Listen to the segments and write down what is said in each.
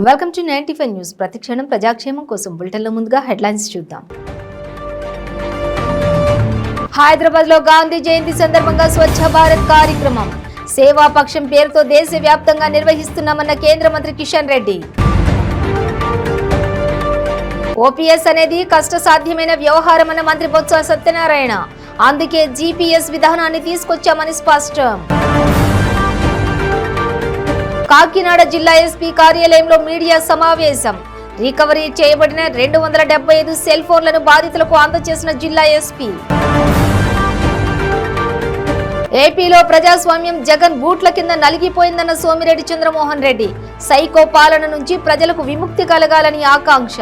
Welcome to 95 news. ప్రతిక్షణం ప్రజాక్షేమం కోసం బులెటిన్లో ముందుగా హెడ్లైన్స్ చూద్దాం. హైదరాబాద్ లో గాంధీ జయంతి సందర్భంగా స్వచ్ఛ భారత్ కార్యక్రమం సేవాపక్షం పేరుతో దేశవ్యాప్తంగా నిర్వహిస్తున్నామన్న కేంద్ర మంత్రి కిషన్ రెడ్డి. ఓపీఎస్ అనేది కష్టసాధ్యమైన వ్యవహారమన్న మంత్రి బొత్స సత్యనారాయణ. అందుకే జీపీఎస్ విధానాన్ని తీసుకొచ్చామని స్పష్టం. కాకినాడ జిల్లా ఎస్పీ కార్యాలయంలో మీడియా సమావేశం. రికవరీ చేయబడిన 275 సెల్ ఫోన్లను బాధితులకు అందజేసిన జిల్లా ఎస్పీ. ఏపీలో ప్రజాస్వామ్యం జగన్ బూట్ల కింద నలిగిపోయిందన్న సోమిరెడ్డి చంద్రమోహన్ రెడ్డి. సైకో పాలన నుంచి ప్రజలకు విముక్తి కలగాలని ఆకాంక్ష.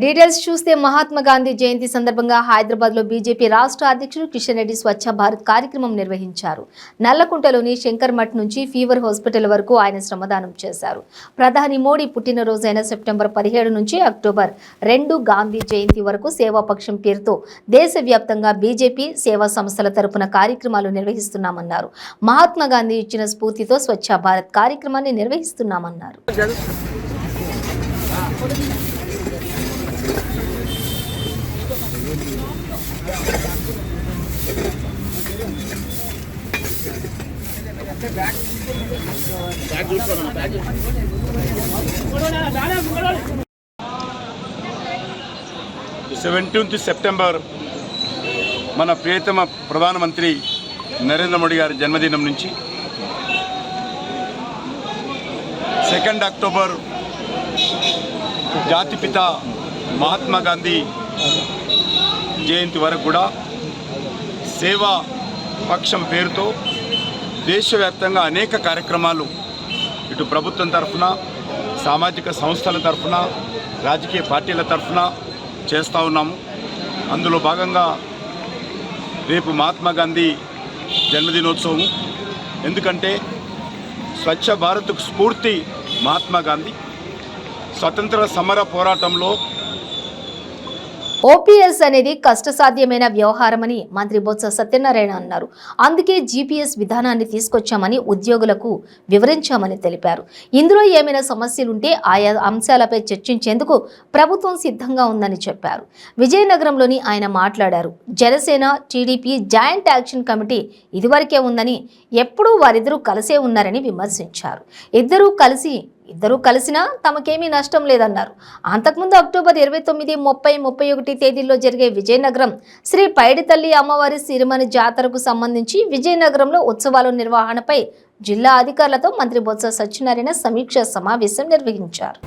డీటెయిల్స్ చూస్తే మహాత్మా గాంధీ జయంతి సందర్భంగా హైదరాబాద్ లో బీజేపీ రాష్ట్ర అధ్యక్షుడు కిషన్ రెడ్డి స్వచ్ఛ భారత్ కార్యక్రమం నిర్వహించారు. నల్లకుంటలోని శంకర్ మఠ్ నుంచి ఫీవర్ హాస్పిటల్ వరకు ఆయన శ్రమదానం చేశారు. ప్రధాని మోడీ పుట్టినరోజైన సెప్టెంబర్ 17 నుంచి అక్టోబర్ 2 గాంధీ జయంతి వరకు సేవాపక్షం పేరుతో దేశవ్యాప్తంగా బీజేపీ సేవా సంస్థల తరపున కార్యక్రమాలు నిర్వహిస్తున్నారు. మహాత్మా గాంధీ ఇచ్చిన స్ఫూర్తితో స్వచ్ఛ భారత్ కార్యక్రమాన్ని నిర్వహిస్తున్నామన్నారు. 17th సెప్టెంబర్ మన ప్రియతమ ప్రధానమంత్రి నరేంద్ర మోడీ గారి జన్మదినం నుంచి 2 అక్టోబర్ జాతిపిత మహాత్మా గాంధీ జయంతి వరకు కూడా సేవా పక్షం పేరుతో దేశవ్యాప్తంగా అనేక కార్యక్రమాలు ఇటు ప్రభుత్వం తరఫున, సామాజిక సంస్థల తరఫున, రాజకీయ పార్టీల తరఫున చేస్తూ ఉన్నాము. అందులో భాగంగా రేపు మహాత్మా గాంధీ జన్మదినోత్సవం. ఎందుకంటే స్వచ్ఛ భారత్కు స్ఫూర్తి మహాత్మా గాంధీ. స్వతంత్ర సమర పోరాటంలో ఓపీఎస్ అనేది కష్టసాధ్యమైన వ్యవహారమని మంత్రి బొత్స సత్యనారాయణ అన్నారు. అందుకే జీపీఎస్ విధానాన్ని తీసుకొచ్చామని ఉద్యోగులకు వివరించామని తెలిపారు. ఇందులో ఏమైనా సమస్యలుంటే ఆయా అంశాలపై చర్చించేందుకు ప్రభుత్వం సిద్ధంగా ఉందని చెప్పారు. విజయనగరంలోని ఆయన మాట్లాడారు. Janasena, TDP joint action committee ఇదివరకే ఉందని, ఎప్పుడూ వారిద్దరూ కలిసే ఉన్నారని విమర్శించారు. ఇద్దరూ కలిసినా తమకేమీ నష్టం లేదన్నారు. అంతకుముందు అక్టోబర్ 29, 30, 31 తేదీల్లో జరిగే విజయనగరం శ్రీ పైడితల్లి అమ్మవారి సిరిమని జాతరకు సంబంధించి విజయనగరంలో ఉత్సవాల నిర్వహణపై జిల్లా అధికారులతో మంత్రి బొత్స సత్యనారాయణ సమీక్ష సమావేశం నిర్వహించారు.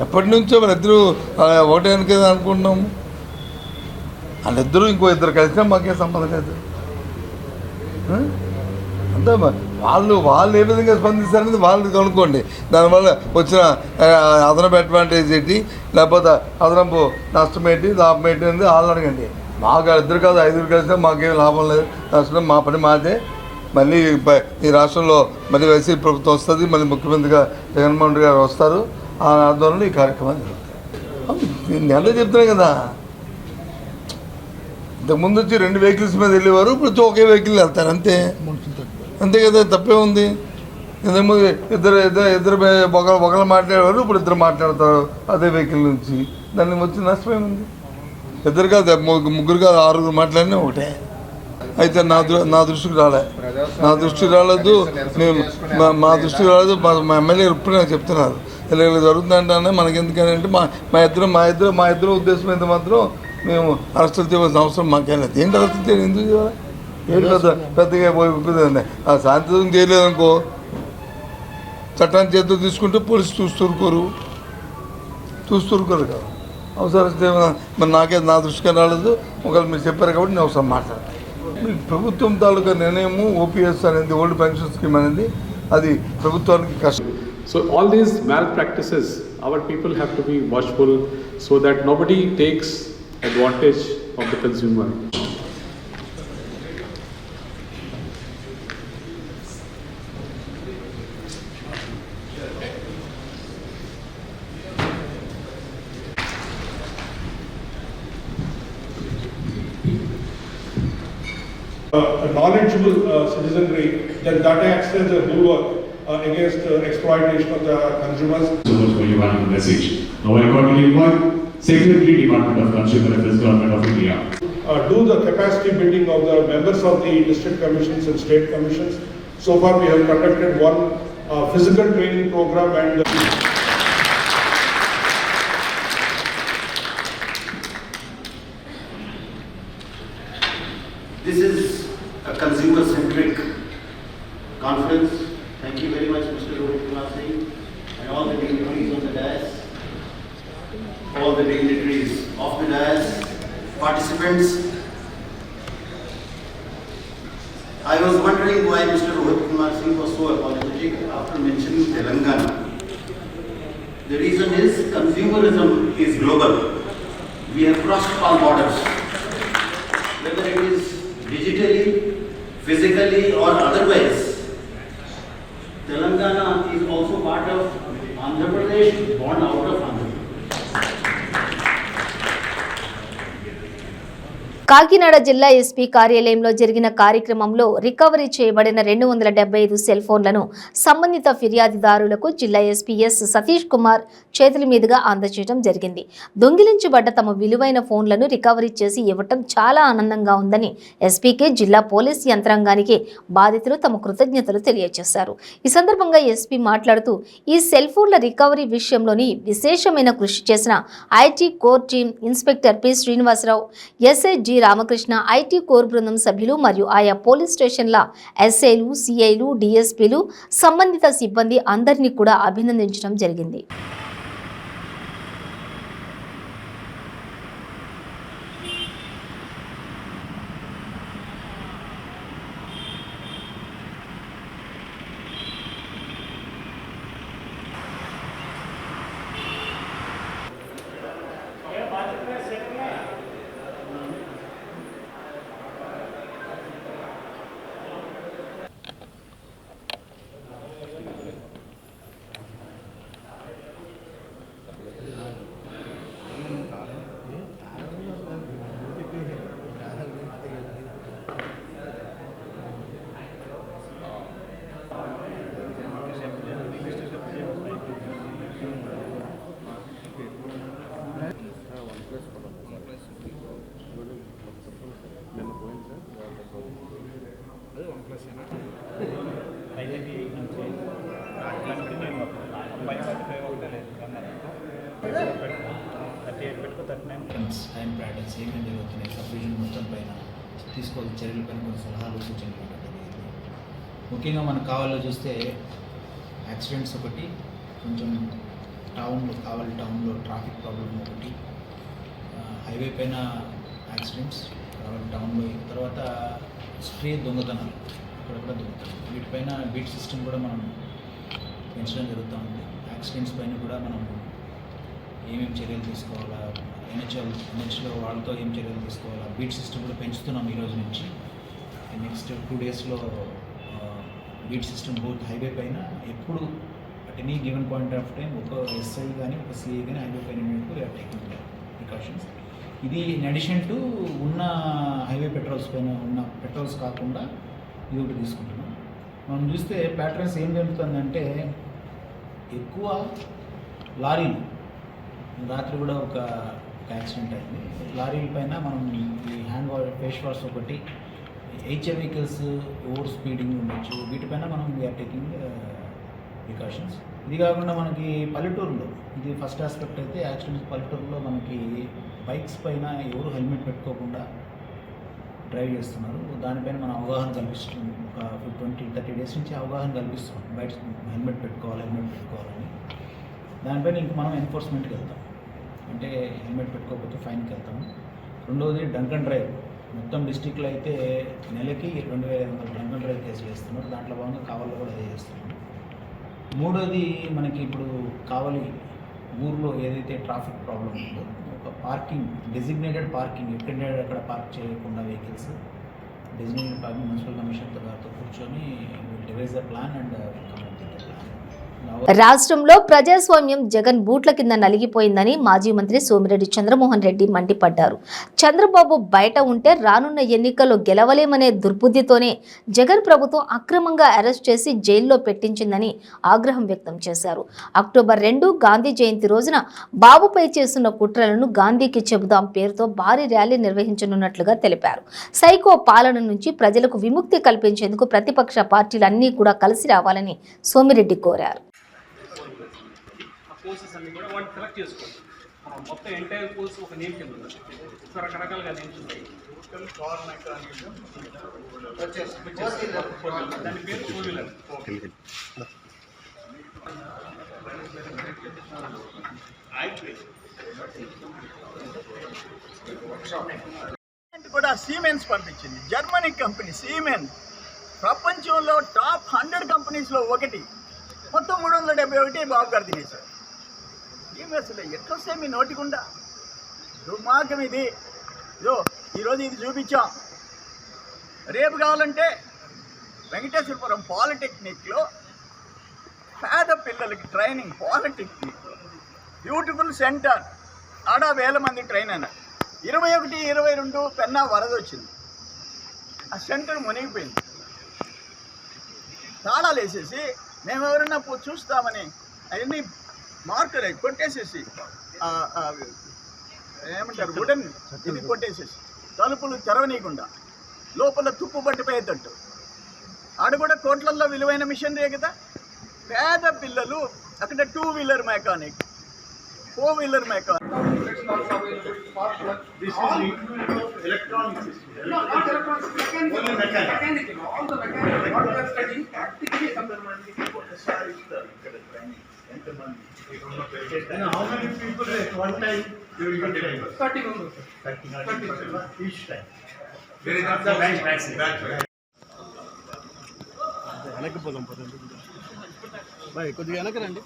ఎప్పటి నుంచో వాళ్ళిద్దరూ ఒకటే అనుకుంటున్నాము. వాళ్ళిద్దరూ ఇంకో ఇద్దరు కలిసినా మాకేం సంబంధం లేదు. అంతే వాళ్ళు ఏ విధంగా స్పందిస్తారనేది వాళ్ళు కనుక్కోండి. దానివల్ల వచ్చిన అదనపు అడ్వాంటేజ్ ఏంటి, లేకపోతే అదనపు నష్టం ఏంటి, లాభం ఏంటి అనేది వాళ్ళు అడగండి. మాకు ఇద్దరు కాదు 5 కలిసినా మాకేం లాభం లేదు, నష్టం. మా పని మాదే. మళ్ళీ ఈ రాష్ట్రంలో మళ్ళీ వైసీపీ ప్రభుత్వం వస్తుంది, మళ్ళీ ముఖ్యమంత్రిగా జగన్మోహన్ రెడ్డి గారు వస్తారు. ఆ ఆధ్వర్యంలో ఈ కార్యక్రమాలు జరుగుతాయి. నేను ఎంత చెప్తున్నాను కదా, ఇంతకుముందు వచ్చి 2 వెహికల్స్ మీద వెళ్ళేవారు, ఇప్పుడు ఒకే వెహికల్ వెళ్తారు. అంతే కదా, తప్పే ఉంది. ఇంతకుముందు ఇద్దరు ఒకరు మాట్లాడేవారు, ఇప్పుడు ఇద్దరు మాట్లాడతారు అదే వెహికల్ నుంచి. దాన్ని వచ్చి నష్టమేముంది? ఇద్దరు కాదు, ముగ్గురు కాదు, 6 మాట్లాడినా ఒకటే. అయితే నా దృష్టికి రాలేదు. మా దృష్టికి రాలేదు. మా ఎమ్మెల్యే ఇప్పుడు నాకు చెప్తున్నారు ఇలా జరుగుతుందంటే మనకి ఎందుకని అంటే మా ఇద్దరు ఉద్దేశం అయితే మాత్రం మేము అరెస్టులు చేయవలసిన అవసరం మాకేం లేదు. ఏంటి అరెస్టులు చేయాలి, ఎందుకు చేయాలి? ఏంటి పెద్దగా పోయింది. ఆ శాంతియుతం చేయలేదనుకో, చట్టాన్ని చేతితో తీసుకుంటే పోలీసు చూస్తూరుకోరు కదా. అవసరం మరి నా దృష్టికి రాలేదు. ఒకవేళ మీరు చెప్పారు కాబట్టి నేను అవసరం మాట్లాడతాను. ప్రభుత్వం తాలూకా నిర్ణయము ఓపీఎస్ అనేది, ఓల్డ్ పెన్షన్ స్కీమ్ అనేది, అది ప్రభుత్వానికి కష్టం. So all these malpractices, our people have to be watchful so that nobody takes advantage of the consumer. A knowledgeable citizenry, then that acts as a bulwark against exploitation of the consumers. So much for your wonderful message. Now I got to invite Secretary Department of Consumer Affairs, Government of India. Do the capacity building of the members of the district commissions and state commissions. So far we have conducted one physical training program and this is a consumer-centric conference. Thank you very much, Mr. Rohit Kumar Singh, and all the dignitaries on the dais, all the dignitaries of the dais, participants. I was wondering why Mr. Rohit Kumar Singh was so apologetic after mentioning Telangana. The reason is consumerism is global. We have crossed all borders. Whether it is digitally, physically or otherwise, Telangana is also part of Andhra Pradesh, born out of Andhra Pradesh. Kakinada జిల్లా SP కార్యాలయంలో జరిగిన కార్యక్రమంలో recovery చేయబడిన 275 cell ఫోన్లను సంబంధిత ఫిర్యాదుదారులకు జిల్లా SP yes Satish Kumar చేతుల మీదుగా అందజేయడం జరిగింది. దొంగిలించబడ్డ తమ విలువైన ఫోన్లను రికవరీ చేసి ఇవ్వటం చాలా ఆనందంగా ఉందని ఎస్పీకి జిల్లా పోలీస్ యంత్రాంగానికి బాధితులు తమ కృతజ్ఞతలు తెలియజేశారు. ఈ సందర్భంగా ఎస్పీ మాట్లాడుతూ ఈ సెల్ ఫోన్ల రికవరీ విషయంలోని విశేషమైన కృషి చేసిన IT core team inspector P Srinivasarao, SI G Ramakrishna, IT core బృందం సభ్యులు మరియు ఆయా పోలీస్ స్టేషన్ల ఎస్ఐలు, సిఐలు, డిఎస్పీలు, సంబంధిత సిబ్బంది అందరినీ కూడా అభినందించడం జరిగింది. టైం ప్యాటర్న్స్ ఏమేమి జరుగుతున్నాయి, సబ్డివిజన్ మొత్తం పైన తీసుకోవాల్సిన చర్యల పైన కొన్ని సలహాలు సూచనలు ఇవ్వడం జరిగింది. ముఖ్యంగా మనకు కావాలో చూస్తే యాక్సిడెంట్స్ ఒకటి, కొంచెం కావాలి టౌన్లో ట్రాఫిక్ ప్రాబ్లం ఒకటి, హైవే పైన యాక్సిడెంట్స్ కావాలి టౌన్లో, తర్వాత స్ట్రీట్ దొంగతనాలు అక్కడక్కడ దొంగతనాలు, వీటిపైన బీట్ సిస్టమ్ కూడా మనం పెంచడం జరుగుతూ ఉంది. యాక్సిడెంట్స్ పైన కూడా మనం ఏమేమి చర్యలు తీసుకోవాలా, ఎన్హెచ్లో వాళ్ళతో ఏం చర్యలు తీసుకోవాలా, బీట్ సిస్టమ్ కూడా పెంచుతున్నాం ఈరోజు నుంచి. నెక్స్ట్ 2 డేస్లో బీట్ సిస్టమ్ బోత్ హైవే పైన ఎప్పుడు at any given point of time ఒక ఎస్ఐ కానీ ఒక సిఐ కానీ హైవే పైన వీఆర్ టేకింగ్ ప్రికాషన్స్. ఇది ఇన్ అడిషన్ టు ఉన్న హైవే పెట్రోల్స్ పైన ఉన్న పెట్రోల్స్ కాకుండా ఇది ఒకటి తీసుకుంటున్నాం. మనం చూస్తే ప్యాటర్న్స్ ఏం జరుగుతుందంటే ఎక్కువ లారీలు, రాత్రి కూడా ఒక యాక్సిడెంట్ అయింది. లారీల పైన మనం ఈ హ్యాండ్ ఫేస్ వాష్ ఒకటి, హెచ్ఏ వెహికల్స్ ఓవర్ స్పీడింగ్ ఉండొచ్చు, వీటిపైన మనం వీఆర్ టేకింగ్ ప్రికాషన్స్. ఇది కాకుండా మనకి పల్లెటూరులో, ఇది ఫస్ట్ ఆస్పెక్ట్ అయితే యాక్సిడెంట్స్ పల్లెటూరులో మనకి బైక్స్ పైన ఎవరు హెల్మెట్ పెట్టుకోకుండా డ్రైవ్ చేస్తున్నారు. దానిపైన మనం అవగాహన కల్పిస్తున్నాం. ఒక 20-30 డేస్ నుంచి అవగాహన కల్పిస్తున్నాం, బయట హెల్మెట్ పెట్టుకోవాలని. దానిపైన ఇంక మనం ఎన్ఫోర్స్మెంట్కి వెళ్తాం, అంటే హెల్మెట్ పెట్టుకోకపోతే ఫైన్కి వెళ్తాము. రెండవది డ్రంక్ అండ్ డ్రైవ్, మొత్తం డిస్టిక్లో అయితే నెలకి 2500 డ్రంక్ అండ్ డ్రైవ్ కేసులు వేస్తున్నారు. దాంట్లో భాగంగా కావలిలో కూడా అదే చేస్తున్నాం. మూడోది మనకి ఇప్పుడు కావలి ఊర్లో ఏదైతే ట్రాఫిక్ ప్రాబ్లం ఉందో, ఒక పార్కింగ్, డెసిగ్నేటెడ్ పార్కింగ్, ఎక్కడ పార్క్ చేయకుండా వెహికల్స్ డెసిగ్నేటెడ్ పార్కింగ్ మున్సిపల్ కమిషనర్తో గారితో కూర్చొని device the plan and community plan. రాష్ట్రంలో ప్రజాస్వామ్యం జగన్ బూట్ల కింద నలిగిపోయిందని మాజీ మంత్రి సోమిరెడ్డి చంద్రమోహన్ రెడ్డి మండిపడ్డారు. చంద్రబాబు బయట ఉంటే రానున్న ఎన్నికల్లో గెలవలేమనే దుర్బుద్ధితోనే జగన్ ప్రభుత్వం అక్రమంగా అరెస్ట్ చేసి జైల్లో పెట్టించిందని ఆగ్రహం వ్యక్తం చేశారు. అక్టోబర్ 2 గాంధీ జయంతి రోజున బాబుపై చేస్తున్న కుట్రలను గాంధీకి చెబుదాం పేరుతో భారీ ర్యాలీ నిర్వహించనున్నట్లుగా తెలిపారు. సైకో పాలన నుంచి ప్రజలకు విముక్తి కల్పించేందుకు ప్రతిపక్ష పార్టీలన్నీ కూడా కలిసి రావాలని సోమిరెడ్డి కోరారు. కోర్సెస్ అన్ని కూడా వాళ్ళు సెలెక్ట్ చేసుకోండి. మొత్తం ఎంటైర్ కోర్స్ ఒక నేమ్ కింద ఉంది. రకరకాలుగా నేమ్స్ ఉంటాయి. దాని పేరు టూ వీలర్. కూడా సీమెన్స్ పంపించింది. జర్మనీ కంపెనీ సీమెన్స్ ప్రపంచంలో టాప్ 100 కంపెనీస్లో ఒకటి. మొత్తం 371 బాబు గారు తినేశారు. ఏమి అసలు ఎట్లా వస్తే మీ నోటికుండా దుర్మార్గం ఇది. ఈరోజు ఇది చూపించాం. రేపు కావాలంటే వెంకటేశ్వరపురం పాలిటెక్నిక్లో పేద పిల్లలకి ట్రైనింగ్, పాలిటెక్నిక్ బ్యూటిఫుల్ సెంటర్. ఆడ 1000 మంది ట్రైన్ అయినారు. 21, 22 పెన్నా వరద వచ్చింది. ఆ సెంటర్ మునిగిపోయింది. తాళాలు వేసేసి మేము ఎవరైనా చూస్తామని అవన్నీ మార్కర్ కొట్టేసేసి ఏమంటారు వుడెన్ ఇది కొట్టేసేసి తలుపులు తెరవనీయకుండా లోపల తుప్పు పట్టిపోయేటట్టు. ఆడ కూడా కోట్లల్లో విలువైన మిషనరీ కదా. పేద పిల్లలు అక్కడ 2 wheeler mechanic, 4 wheeler mechanic. How many people at one time you will get 30 members. 30 each time. There is not the batch. వెనకపోదాం పదండి బాయ్, కొద్దిగా వెనకరండి.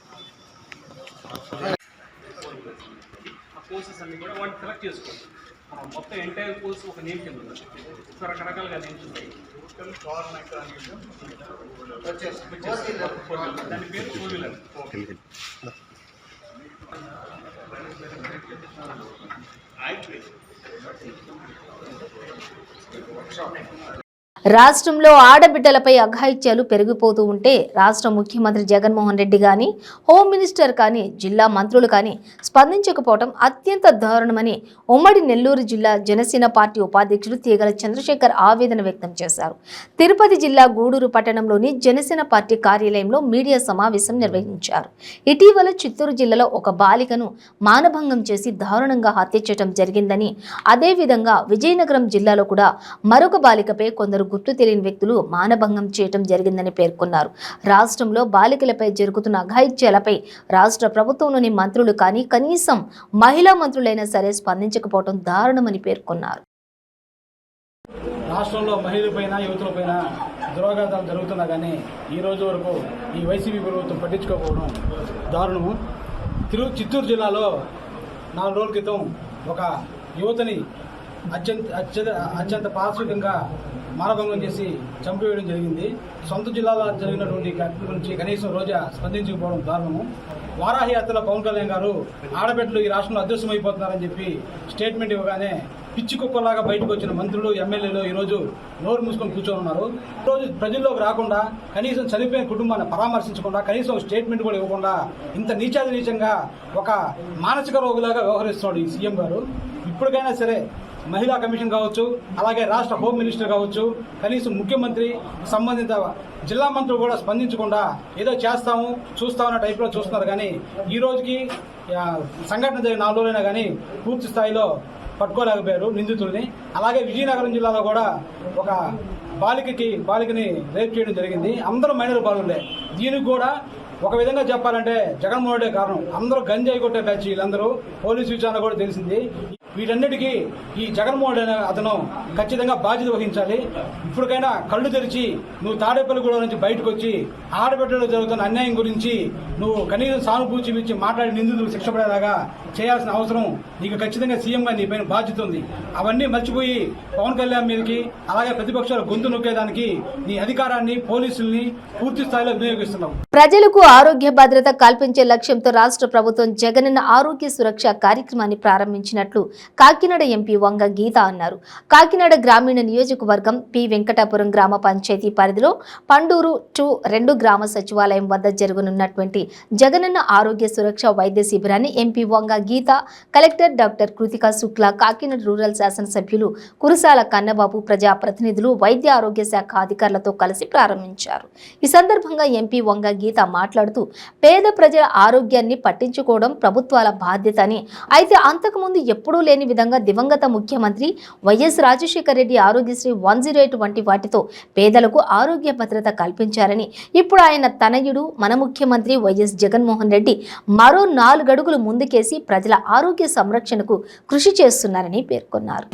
కోర్సెస్ అన్ని కూడా వాళ్ళు సెలెక్ట్ చేసుకోండి. మొత్తం ఎంటైర్ కోర్స్ ఒక నేమ్ కింద ఉంది. రకరకాలుగా నేమ్స్ ఉంటాయి. దాని పేరు టూ వీలర్. రాష్ట్రంలో ఆడబిడ్డలపై అఘాయిత్యాలు పెరిగిపోతూ ఉంటే రాష్ట్ర ముఖ్యమంత్రి జగన్మోహన్ రెడ్డి కానీ, హోమ్ మినిస్టర్ కానీ, జిల్లా మంత్రులు కానీ స్పందించకపోవడం అత్యంత దారుణమని ఉమ్మడి నెల్లూరు జిల్లా జనసేన పార్టీ ఉపాధ్యక్షుడు తీగల చంద్రశేఖర్ ఆవేదన వ్యక్తం చేశారు. తిరుపతి జిల్లా గూడూరు పట్టణంలోని జనసేన పార్టీ కార్యాలయంలో మీడియా సమావేశం నిర్వహించారు. ఇటీవల చిత్తూరు జిల్లాలో ఒక బాలికను మానభంగం చేసి దారుణంగా హత్య చేయడం జరిగిందని, అదేవిధంగా విజయనగరం జిల్లాలో కూడా మరొక బాలికపై కొందరు గుర్తు తెలియని వ్యక్తులు మానభంగం చేయడం జరిగిందని పేర్కొన్నారు. రాష్ట్రంలో బాలికలపై జరుగుతున్న అఘాయిత్యాలపై రాష్ట్ర ప్రభుత్వంలోని మంత్రులు కానీ కనీసం మహిళా మంత్రులైనా సరే స్పందించకపోవడం దారుణమని పేర్కొన్నారు. రాష్ట్రంలో మహిళలపైన, యువతులపైన దురాఘాతాలు జరుగుతున్నా కానీ ఈ రోజు వరకు ఈ వైసీపీ ప్రభుత్వం పట్టించుకోకపోవడం దారుణము. చిత్తూరు జిల్లాలో 4 రోజుల క్రితం ఒక యువతని అత్యంత పాశవికంగా మానభంగం చేసి చంపివేయడం జరిగింది. సొంత జిల్లాలో జరిగినటువంటి గురించి కనీసం రోజా స్పందించకపోవడం దారుణము. వారాహి యాత్రలో పవన్ కళ్యాణ్ గారు ఆడబిడ్డలు ఈ రాష్ట్రంలో అదృశ్యమైపోతున్నారని చెప్పి స్టేట్మెంట్ ఇవ్వగానే పిచ్చి కుక్కలాగా బయటకు వచ్చిన మంత్రులు, ఎమ్మెల్యేలు ఈరోజు నోరు మూసుకొని కూర్చొని ఉన్నారు. ఈరోజు ప్రజల్లోకి రాకుండా, కనీసం చనిపోయిన కుటుంబాన్ని పరామర్శించకుండా, కనీసం స్టేట్మెంట్ కూడా ఇవ్వకుండా ఇంత నీచంగా ఒక మానసిక రోగులాగా వ్యవహరిస్తున్నాడు ఈ సీఎం గారు. ఇప్పటికైనా సరే మహిళా కమిషన్ కావచ్చు, అలాగే రాష్ట్ర హోమ్ మినిస్టర్ కావచ్చు, కనీసం ముఖ్యమంత్రి, సంబంధిత జిల్లా మంత్రులు కూడా స్పందించకుండా ఏదో చేస్తాము చూస్తామన్న టైప్లో చూస్తున్నారు. కానీ ఈ రోజుకి సంఘటన జరిగిన 4 రోజులైనా కానీ పూర్తి స్థాయిలో పట్టుకోలేకపోయారు నిందితుల్ని. అలాగే విజయనగరం జిల్లాలో కూడా ఒక బాలికని రేప్ చేయడం జరిగింది. అందరూ మైనర్ బాలులే. దీనికి కూడా ఒక విధంగా చెప్పాలంటే జగన్మోహన్ రెడ్డి కారణం. అందరూ గంజాయి కొట్టే బ్యాచ్ వీళ్ళందరూ. పోలీసు విచారణ కూడా తెలిసింది. వీటన్నిటికీ ఈ జగన్మోహన్ రెడ్డి అతను ఖచ్చితంగా బాధ్యత వహించాలి. ఇప్పటికైనా కళ్ళు తెరిచి నువ్వు తాడేపల్లిగూడ నుంచి బయటకు వచ్చి ఆడబిడ్డలో జరుగుతున్న అన్యాయం గురించి నువ్వు కనీసం సానుభూతి ఇచ్చి మాట్లాడి నిందితులు శిక్ష పడేలాగా చేయాల్సిన అవసరం నీకు ఖచ్చితంగా సీఎంగా నీ పైన బాధ్యత ఉంది. అవన్నీ మర్చిపోయి పవన్ కళ్యాణ్ మీదకి అలాగే ప్రతిపక్షాల గొంతు నొక్కేదానికి నీ అధికారాన్ని పోలీసుల్ని పూర్తి స్థాయిలో వినియోగిస్తున్నావు. ప్రజలకు ఆరోగ్య భద్రత కల్పించే లక్ష్యంతో రాష్ట్ర ప్రభుత్వం జగనన్న ఆరోగ్య సురక్ష కార్యక్రమాన్ని ప్రారంభించినట్లు కాకినాడ ఎంపీ వంగ గీత అన్నారు. కాకినాడ గ్రామీణ నియోజకవర్గం పి వెంకటాపురం గ్రామ పంచాయతీ పరిధిలో పండూరు 2 గ్రామ సచివాలయం వద్ద జరగనున్నటువంటి జగనన్న ఆరోగ్య సురక్ష వైద్య శిబిరాన్ని MP Vanga Geetha, collector doctor Kritika Shukla, Kakinada rural శాసనసభ్యులు కురసాల కన్నబాబు, ప్రజాప్రతినిధులు, వైద్య ఆరోగ్య శాఖ అధికారులతో కలిసి ప్రారంభించారు. ఈ సందర్భంగా ఎంపీ వంగ గీత మాట్లాడుతూ పేద ప్రజల ఆరోగ్యాన్ని పట్టించుకోవడం ప్రభుత్వాల బాధ్యత అని, అయితే అంతకుముందు ఎప్పుడూ లేని విధంగా దివంగత ముఖ్యమంత్రి వైఎస్ రాజశేఖర రెడ్డి ఆరోగ్యశ్రీ 108 వంటి వాటితో పేదలకు ఆరోగ్య భద్రత కల్పించారని, ఇప్పుడు ఆయన తనయుడు మన ముఖ్యమంత్రి వైఎస్ జగన్మోహన్ రెడ్డి మరో 4 అడుగులు ముందుకేసి ప్రజల ఆరోగ్య సంరక్షణకు కృషి చేస్తున్నారని పేర్కొన్నారు.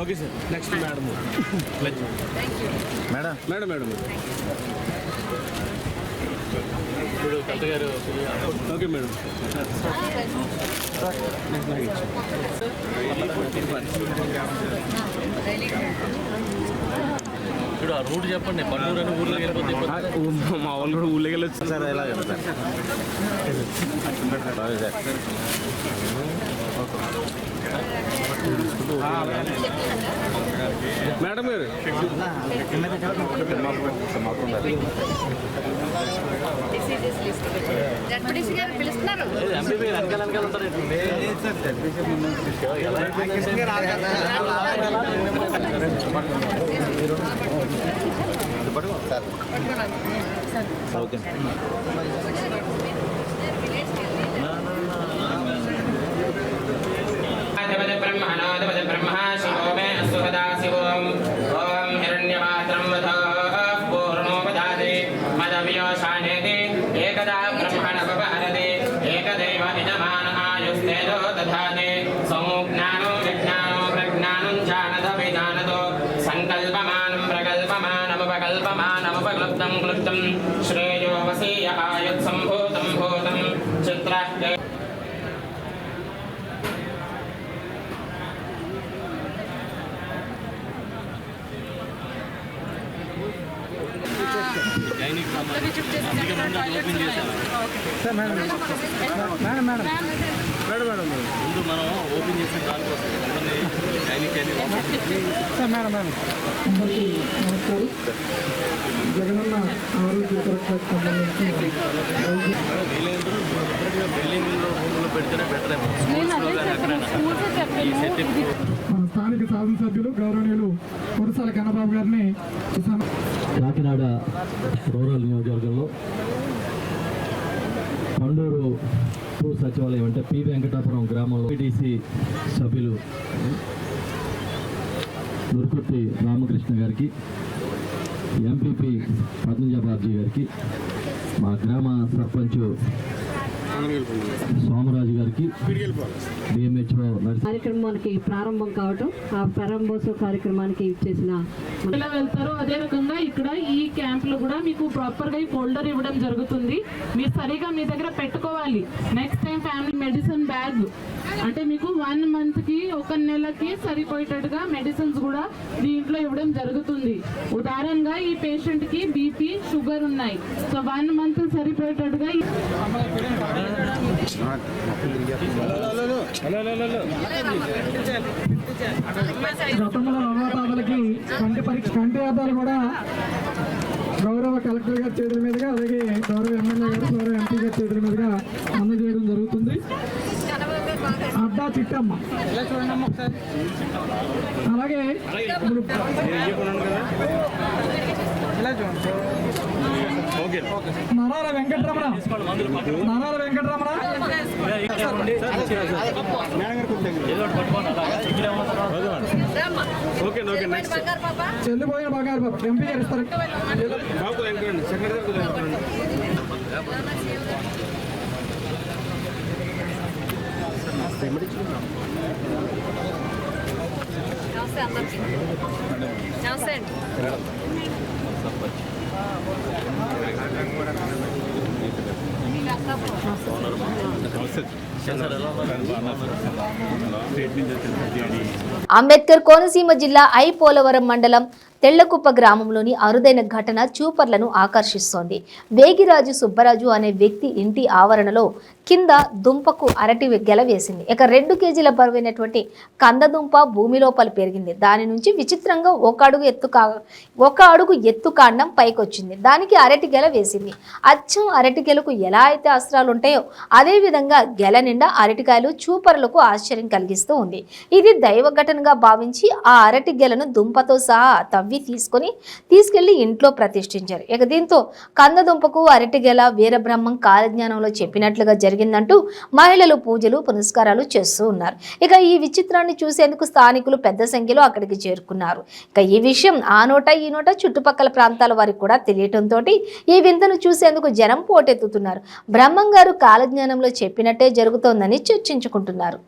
Okay sir, next madam. Madam ఇప్పుడు కలెక్టర్ గారు. Okay madam. ఇప్పుడు ఆ రూట్ చెప్పండి. పన్నూరు అని ఊర్లోకి వెళ్ళిపోతే మా వాళ్ళు కూడా ఊళ్ళోకి వెళ్ళొచ్చు సార్. ఎలా సార్? మేడం గారు ఓకే. ब्रह्मा शिवो मे अस्तु सदा शिवों ओम हिरण्यपात्रं वधो पूर्णो वदाति मदव्यो शानेति एकदा ब्रह्मण बपहरति एकदैव यजमान आयुस्तेजो दधाति सौज्ञानो विज्ञानो प्रज्ञानं जानत विजानतो संकल्पमानं प्रकल्पमानमुपकल्पमानमुपक्लुप्तं क्लुप्तं श्रेयो वसीय आयुत्सम्भूतं भूतं चित्रः ముందు మనం ఓపెన్ చేసిన దానికోసం జగనన్న ఆరోగ్య సురక్షకు సంబంధించి బిల్డింగ్ పెడితేనే బెటర్. మన స్థానిక శాసనసభ్యులు గౌరవనీయులు కురసాల కన్నబాబు గారిని కాకినాడ రూరల్ నియోజకవర్గంలో పండూరు 2 సచివాలయం అంటే పి వెంకటాపురం గ్రామంలో పిడిసి సభ్యులు దుర్కుర్తి రామకృష్ణ గారికి, ఎంపీపీ పద్మజాబాబ్జీ గారికి, మా గ్రామ సర్పంచ్ సోమరాజు గారికి, డిఎంహెచ్ఓ కార్యక్రమానికి ప్రారంభం కావటం, ఆ ప్రారంభోత్సవ కార్యక్రమానికి ఇచ్చేసిన ఇలా వెళ్తారు. అదే రకంగా ఇక్కడ ఈ క్యాంప్ లో కూడా మీకు ప్రాపర్ గా ఈ ఫోల్డర్ ఇవ్వడం జరుగుతుంది. మీరు సరిగా మీ దగ్గర పెట్టుకోవాలి. Next time family medicine bag అంటే మీకు 1 month కి 1 నెలకి సరిపోయేటట్టుగా మెడిసిన్స్ కూడా దీంట్లో ఇవ్వడం జరుగుతుంది. ఉదాహరణగా ఈ పేషెంట్ కి బీపీ షుగర్ ఉన్నాయి. సో 1 month సరిపోయేటట్టుగా గతంలో అవ్వాతాతలకి కంటి అద్దాలు కూడా గౌరవ కలెక్టర్ గారి చేతుల మీదుగా, అలాగే గౌరవ ఎమ్మెల్యే గారు, గౌరవ ఎంపీ గారి చేతుల మీదుగా అందజేయడం జరుగుతుంది. అడ్డా చిట్టమ్మ, అలాగే నరాల వెంకటరమణ చెల్లిపోయిన బంగారు బాబు ఎంపీ గారు ఇస్తారు. అంబేద్కర్ కోనసీమ జిల్లా ఐ పోలవరం మండలం తెళ్లకుప్ప గ్రామంలోని అరుదైన ఘటన చూపర్లను ఆకర్షిస్తోంది. వేగిరాజు సుబ్బరాజు అనే వ్యక్తి ఇంటి ఆవరణలో కింద దుంపకు అరటి గెల వేసింది. ఇక 2 కేజీల బరువైనటువంటి కందదుంప భూమి లోపల పెరిగింది. దాని నుంచి విచిత్రంగా ఒక అడుగు ఎత్తు కాండం పైకొచ్చింది. దానికి అరటి గెల వేసింది. అచ్చం అరటి గెలకు ఎలా అయితే అస్త్రాలు ఉంటాయో అదే విధంగా గెల నిండా అరటికాయలు చూపరులకు ఆశ్చర్యం కలిగిస్తూ ఉంది. ఇది దైవ ఘటనగా భావించి ఆ అరటి గెలను దుంపతో సహా తవ్వి తీసుకెళ్లి ఇంట్లో ప్రతిష్ఠించారు. ఇక దీంతో కందదుంపకు అరటిగెల వీరబ్రహ్మం కాలజ్ఞానంలో చెప్పినట్లుగా జరిగిందంటూ మహిళలు పూజలు పునస్కారాలు చేస్తూ ఉన్నారు. ఇక ఈ విచిత్రాన్ని చూసేందుకు స్థానికులు పెద్ద సంఖ్యలో అక్కడికి చేరుకున్నారు. ఇక ఈ విషయం ఆ నోట ఈ నోట చుట్టుపక్కల ప్రాంతాల వారికి కూడా తెలియటంతో ఈ వింతను చూసేందుకు జనం పోటెత్తుతున్నారు. బ్రహ్మం గారు కాలజ్ఞానంలో చెప్పినట్టే జరుగుతోందని చర్చించుకుంటున్నారు.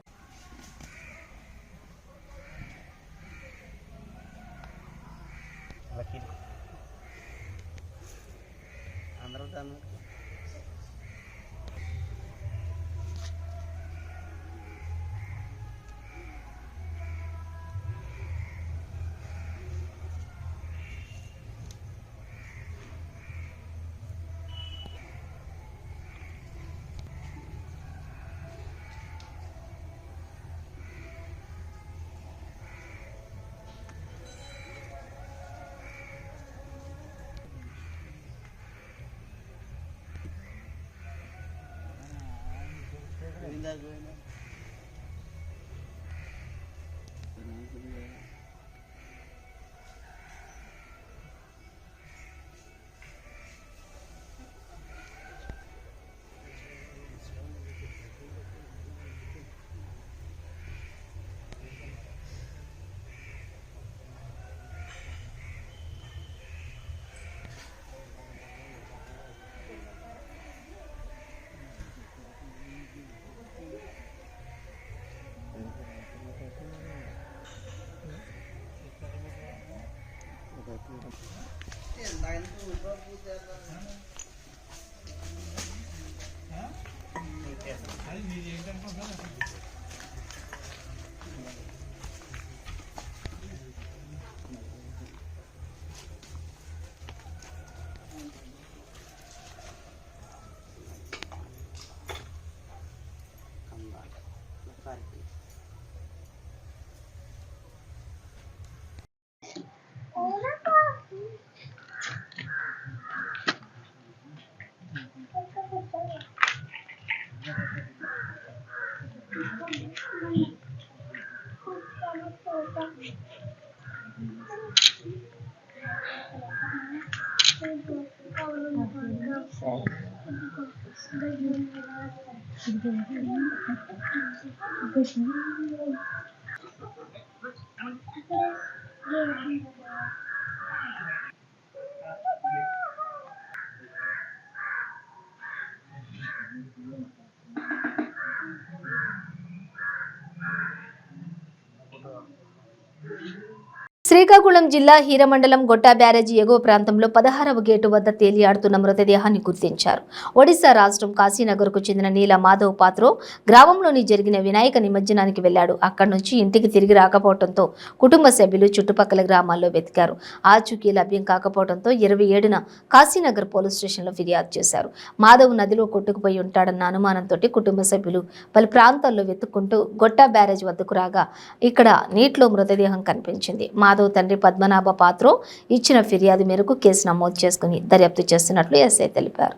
శ్రీకాకుళం జిల్లా హీరమండలం గొట్టా బ్యారేజీ ఎగువ ప్రాంతంలో 16వ గేటు వద్ద తేలియాడుతున్న మృతదేహాన్ని గుర్తించారు. ఒడిశా రాష్ట్రం కాశీనగర్కు చెందిన నీల మాధవ్ పాత్రో గ్రామంలోని జరిగిన వినాయక నిమజ్జనానికి వెళ్లాడు. అక్కడి నుంచి ఇంటికి తిరిగి రాకపోవడంతో కుటుంబ సభ్యులు చుట్టుపక్కల గ్రామాల్లో వెతికారు. ఆచూకీ లభ్యం కాకపోవడంతో 27న కాశీనగర్ పోలీస్ స్టేషన్లో ఫిర్యాదు చేశారు. మాధవ్ నదిలో కొట్టుకుపోయి ఉంటాడన్న అనుమానంతో కుటుంబ సభ్యులు పలు ప్రాంతాల్లో వెతుక్కుంటూ గొట్టా బ్యారేజ్ వద్దకు రాగా ఇక్కడ నీటిలో మృతదేహం కనిపించింది. మాధవ్ తండ్రి పద్మనాభ పాత్రో ఇచ్చిన ఫిర్యాదు మేరకు కేసు నమోదు చేసుకుని దర్యాప్తు చేస్తున్నట్లు ఎస్ఐ తెలిపారు.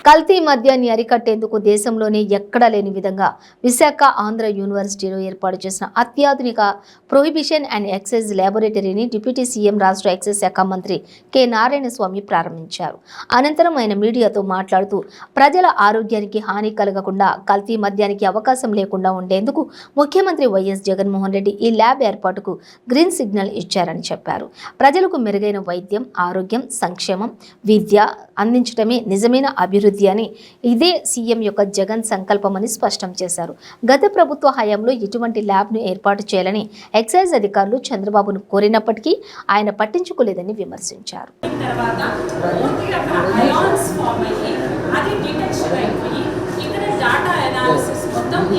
కల్తీ మద్యాన్ని అరికట్టేందుకు దేశంలోనే ఎక్కడా లేని విధంగా విశాఖ ఆంధ్ర యూనివర్సిటీలో ఏర్పాటు చేసిన అత్యాధునిక ప్రొహిబిషన్ అండ్ ఎక్సైజ్ ల్యాబొరేటరీని డిప్యూటీ సీఎం రాష్ట్ర ఎక్సైజ్ శాఖ మంత్రి కె నారాయణ స్వామి ప్రారంభించారు. అనంతరం ఆయన మీడియాతో మాట్లాడుతూ ప్రజల ఆరోగ్యానికి హాని కలగకుండా కల్తీ మద్యానికి అవకాశం లేకుండా ఉండేందుకు ముఖ్యమంత్రి వైఎస్ జగన్మోహన్ రెడ్డి ఈ ల్యాబ్ ఏర్పాటుకు గ్రీన్ సిగ్నల్ ఇచ్చారని చెప్పారు. ప్రజలకు మెరుగైన వైద్యం, ఆరోగ్యం, సంక్షేమం, విద్య అందించడమే నిజమైన అభివృద్ధి అని ఇదే సీఎం యొక్క జగన్ సంకల్పమని స్పష్టం చేశారు. గత ప్రభుత్వ హయాంలో ఇటువంటి ల్యాబ్ను ఏర్పాటు చేయాలని ఎక్సైజ్ అధికారులు చంద్రబాబును కోరినప్పటికీ ఆయన పట్టించుకోలేదని విమర్శించారు.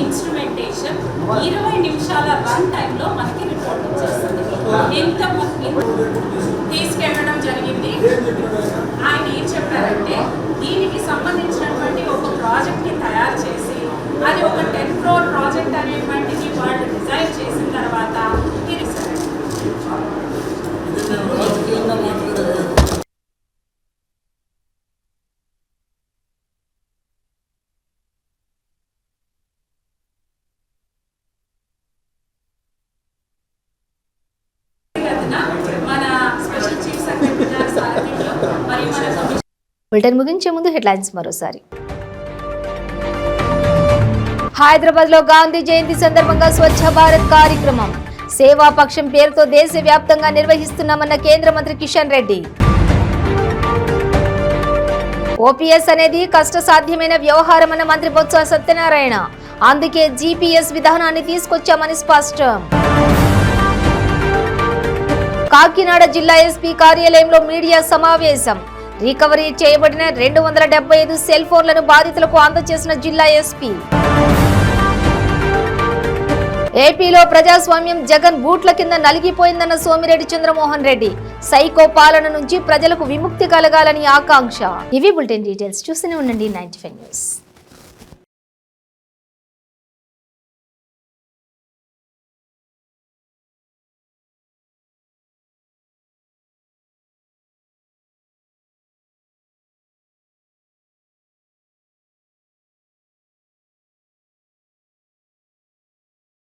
ఇన్స్ట్రుమెంటేషన్ 20 నిమిషాల రన్ టైంలో మనకి రిపోర్ట్ వచ్చేస్తుంది. ఎంత తీసుకెళ్ళడం జరిగింది. ఆయన ఏం చెప్పారంటే దీనికి సంబంధించినటువంటి ఒక ప్రాజెక్ట్ని తయారు చేసి అది ఒక 10 crore ప్రాజెక్ట్ అనేటువంటిది వాళ్ళు డిజైన్ చేసిన తర్వాత బులెటిన్ ముగించే ముందు హెడ్లైన్స్ మరోసారి. హైదరాబాద్ లో గాంధీ జయంతి సందర్భంగా స్వచ్ఛ భారత్ కార్యక్రమం సేవాపక్షం పేరుతో దేశవ్యాప్తంగా నిర్వహిస్తున్నామన్న కేంద్ర మంత్రి కిషన్ రెడ్డి. ఓపీఎస్ అనేది కష్టసాధ్యమైన వ్యవహారమన్న మంత్రి బొత్స సత్యనారాయణ. అందుకే జీపీఎస్ విధానాన్ని తీసుకొచ్చామని స్పష్టం. కాకినాడ జిల్లా ఎస్పీ కార్యాలయంలో మీడియా సమావేశం. రికవరీ చేయబడిన 275 సెల్ ఫోన్లను బాధితులకు అందజేసిన జిల్లా ఎస్పీ. ఏపీలో ప్రజాస్వామ్యం జగన్ బూట్ల కింద నలిగిపోయిందన్న సోమిరెడ్డి చంద్రమోహన్ రెడ్డి. సైకో పాలన నుంచి ప్రజలకు విముక్తి కలగాలని ఆకాంక్ష. ఇవి బులెటిన్ డీటెయిల్స్. చూస్తూనే ఉండండి 95 న్యూస్.